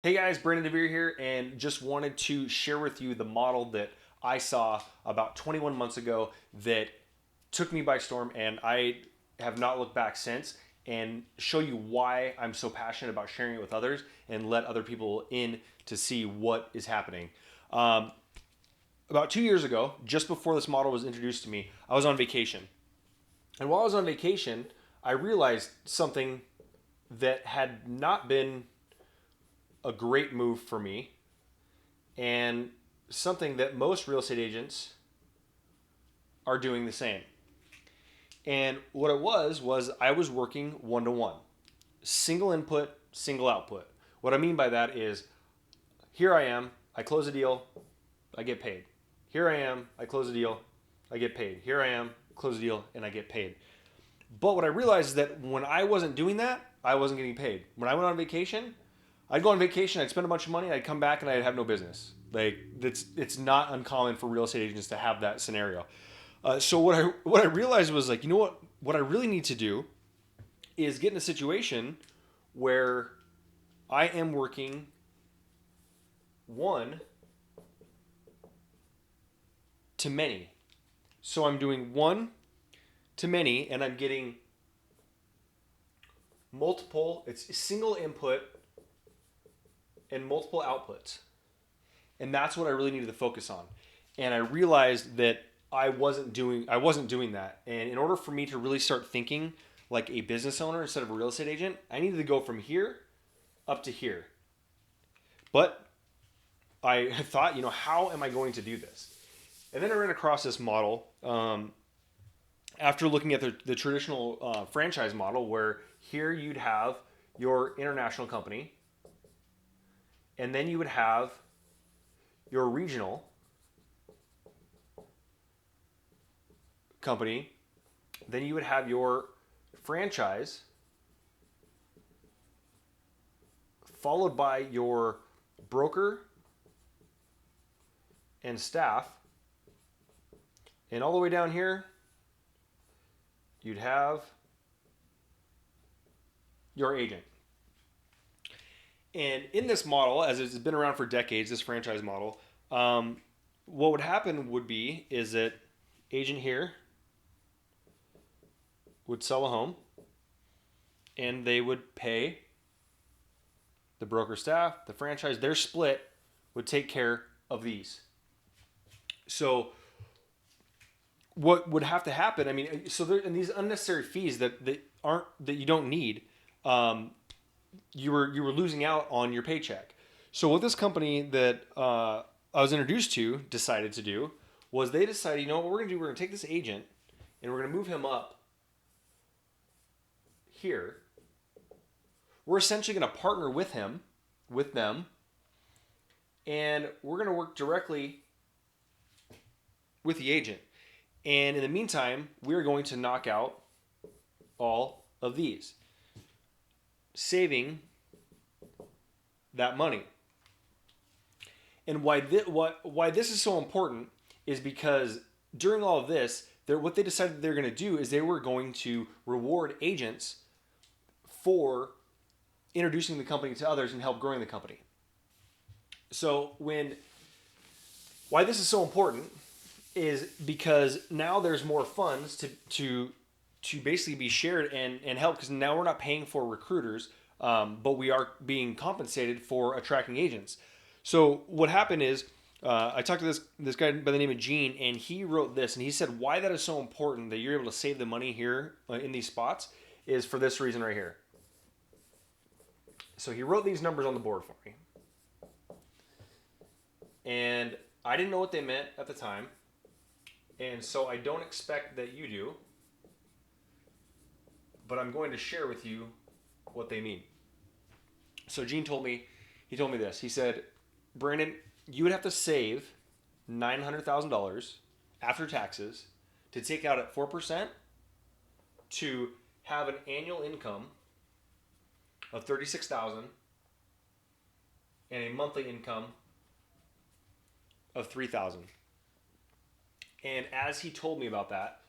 Hey guys, Brandon DeVere here, and just wanted to share with you the model that I saw about 21 months ago that took me by storm, and I have not looked back since, and show you why I'm so passionate about sharing it with others and let other people in to see what is happening. Um, about 2 years ago, just before this model was introduced to me, I was on vacation. And while I was on vacation, I realized something that had not been a great move for me and something that most real estate agents are doing the same. And what it was I was working one to one, single input, single output. What I mean by that is here I am, I close a deal, I get paid. Here I am, I close a deal, I get paid. Here I am, close a deal, and I get paid. But what I realized is that when I wasn't doing that, I wasn't getting paid. When I went on vacation, I'd go on vacation, I'd spend a bunch of money, I'd come back and I'd have no business. Like it's not uncommon for real estate agents to have that scenario. So what I realized was like, you know what I really need to do is get in a situation where I am working one to many. So I'm doing one to many and I'm getting multiple, it's single input and multiple outputs. And that's what I really needed to focus on. And I realized that I wasn't doing that. And in order for me to really start thinking like a business owner instead of a real estate agent, I needed to go from here up to here. But I thought, how am I going to do this? And then I ran across this model after looking at the traditional franchise model, where here you'd have your international company, and then you would have your regional company, then you would have your franchise, followed by your broker and staff, and all the way down here, you'd have your agent. And in this model, as it's been around for decades, this franchise model, what would happen would be is that agent here would sell a home, and they would pay the broker staff, the franchise, their split would take care of these. So what would have to happen? I mean, so there and these unnecessary fees that you don't need, um, you were losing out on your paycheck. So what this company that I was introduced to decided to do was they decided, what we're going to do? We're going to take this agent and we're going to move him up here. We're essentially going to partner with him, with them, and we're going to work directly with the agent. And in the meantime, we're going to knock out all of these, saving that money. And why this is so important is because during all of this, what they decided they're going to do is they were going to reward agents for introducing the company to others and help growing the company. So why this is so important is because now there's more funds to basically be shared and help, because now we're not paying for recruiters, but we are being compensated for attracting agents. So what happened is I talked to this guy by the name of Gene, and he wrote this, and he said why that is so important that you're able to save the money here in these spots is for this reason right here. So he wrote these numbers on the board for me, and I didn't know what they meant at the time, and so I don't expect that you do, but I'm going to share with you what they mean. So Gene told me this. He said, Brandon, you would have to save $900,000 after taxes to take out at 4% to have an annual income of 36,000 and a monthly income of 3,000. And as he told me about that,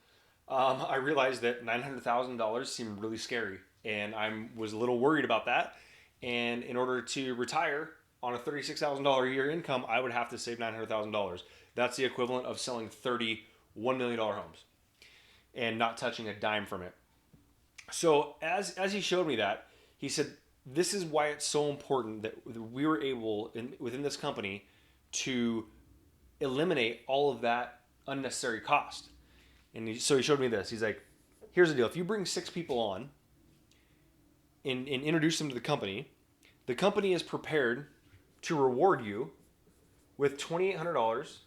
I realized that $900,000 seemed really scary, and I was a little worried about that. And in order to retire, on a $36,000 a year income, I would have to save $900,000. That's the equivalent of selling 30 $1 million homes and not touching a dime from it. So as he showed me that, he said, this is why it's so important that we were able within this company to eliminate all of that unnecessary cost. And so he showed me this. He's like, here's the deal. If you bring 6 people on and introduce them to the company is prepared to reward you with $2,800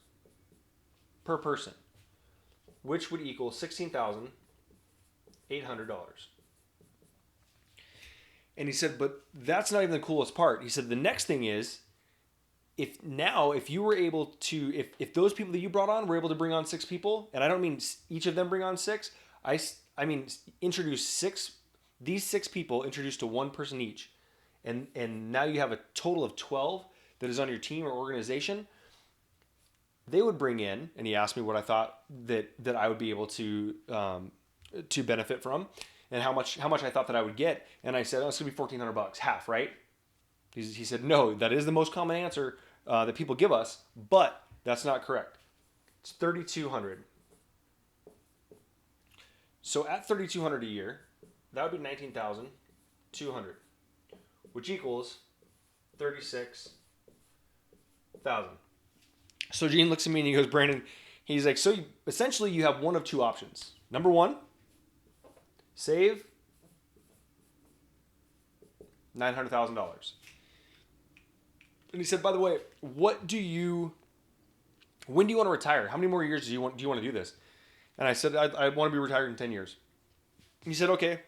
per person, which would equal $16,800. And he said, but that's not even the coolest part. He said, the next thing is, if you were able to, if those people that you brought on were able to bring on 6 people, and I don't mean each of them bring on 6, I mean introduce 6, these 6 people introduced to one person each. And now you have a total of 12 that is on your team or organization. They would bring in, and he asked me what I thought that I would be able to benefit from, and how much I thought that I would get. And I said, oh, it's gonna be $1,400, half, right? He said, no, that is the most common answer that people give us, but that's not correct. It's $3,200. So at $3,200 a year, that would be $19,200, which equals $36,000. So Gene looks at me and he goes, Brandon, he's like, so essentially you have one of 2 options. Number 1, save $900,000. And he said, by the way, when do you want to retire? How many more years do you want to do this? And I said, I want to be retired in 10 years. And he said, okay.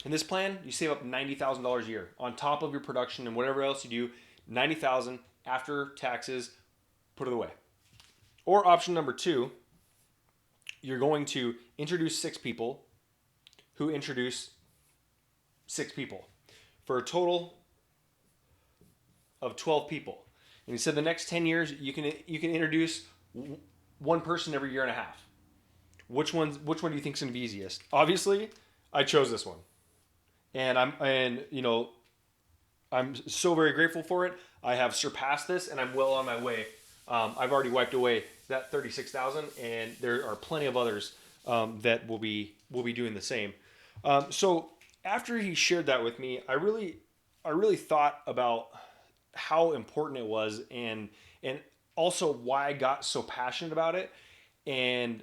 In this plan, you save up $90,000 a year on top of your production and whatever else you do. $90,000 after taxes, put it away. Or option number 2, you're going to introduce 6 people who introduce 6 people for a total of 12 people. And he said the next 10 years you can introduce one person every year and a half. Which one do you think is going to be easiest? Obviously, I chose this one. And I'm so very grateful for it. I have surpassed this and I'm well on my way. I've already wiped away that 36,000, and there are plenty of others that will be doing the same. So after he shared that with me, I really thought about how important it was, and also why I got so passionate about it, and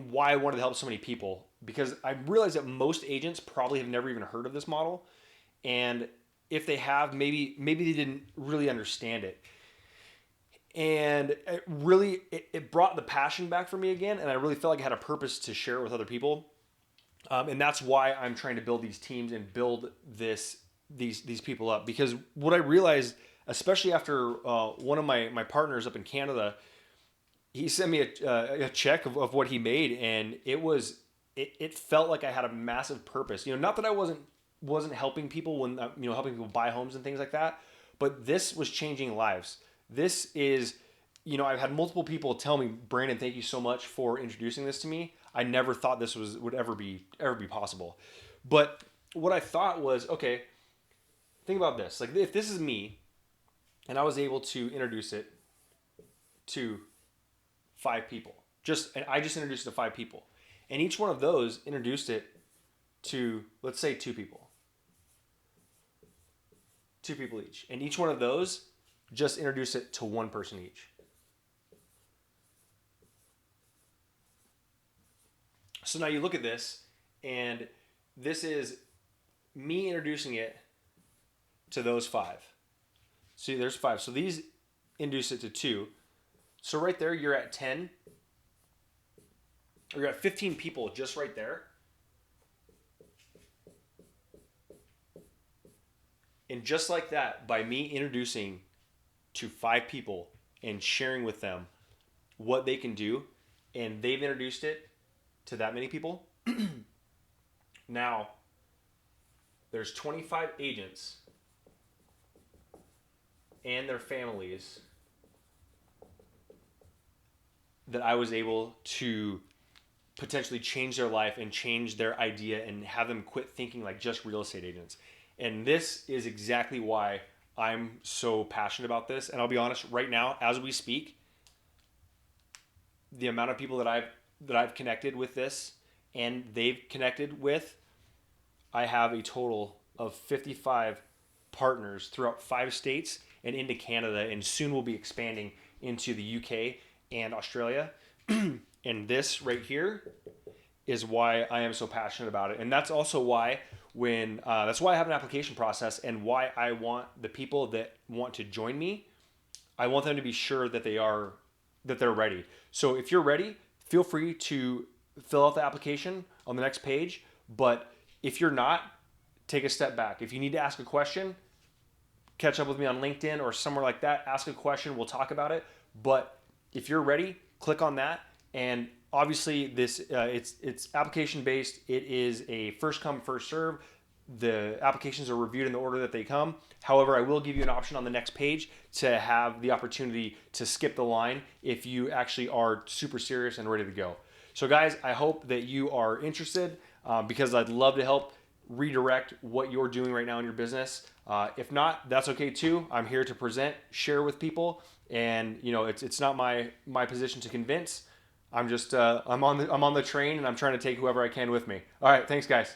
why I wanted to help so many people. Because I realized that most agents probably have never even heard of this model, and if they have, maybe they didn't really understand it. And it brought the passion back for me again, and I really felt like I had a purpose to share it with other people. And that's why I'm trying to build these teams and build these people up. Because what I realized, especially after one of my partners up in Canada, he sent me a check of what he made, and it felt like I had a massive purpose. Not that I wasn't helping people when helping people buy homes and things like that, but this was changing lives. This is, I've had multiple people tell me, Brandon, thank you so much for introducing this to me. I never thought this would ever be possible. But what I thought was, okay, think about this. Like, if this is me and I was able to introduce it to 5 people, and I just introduced it to 5 people, and each one of those introduced it to, let's say, 2 people. 2 people each. And each one of those just introduced it to 1 person each. So now you look at this, and this is me introducing it to those 5. See, there's 5. So these introduce it to 2. So right there, you're at 10. Or you're at 15 people just right there. And just like that, by me introducing to 5 people and sharing with them what they can do, and they've introduced it to that many people, now there's 25 agents and their families that I was able to potentially change their life and change their idea and have them quit thinking like just real estate agents. And this is exactly why I'm so passionate about this. And I'll be honest, right now, as we speak, the amount of people that I've connected with this and they've connected with, I have a total of 55 partners throughout 5 states and into Canada, and soon we'll be expanding into the UK and Australia. And this right here is why I am so passionate about it. And that's also why that's why I have an application process, and why I want the people that want to join me, I want them to be sure that they're ready. So if you're ready, feel free to fill out the application on the next page. But if you're not, take a step back. If you need to ask a question, catch up with me on LinkedIn or somewhere like that. Ask a question. We'll talk about it. But if you're ready, click on that. And obviously, this it's application based. It is a first come first serve. The applications are reviewed in the order that they come. However, I will give you an option on the next page to have the opportunity to skip the line if you actually are super serious and ready to go. So, guys, I hope that you are interested, because I'd love to help redirect what you're doing right now in your business. If not, that's okay too. I'm here to present, share with people, and it's not my position to convince. I'm on the train, and I'm trying to take whoever I can with me. All right, thanks, guys.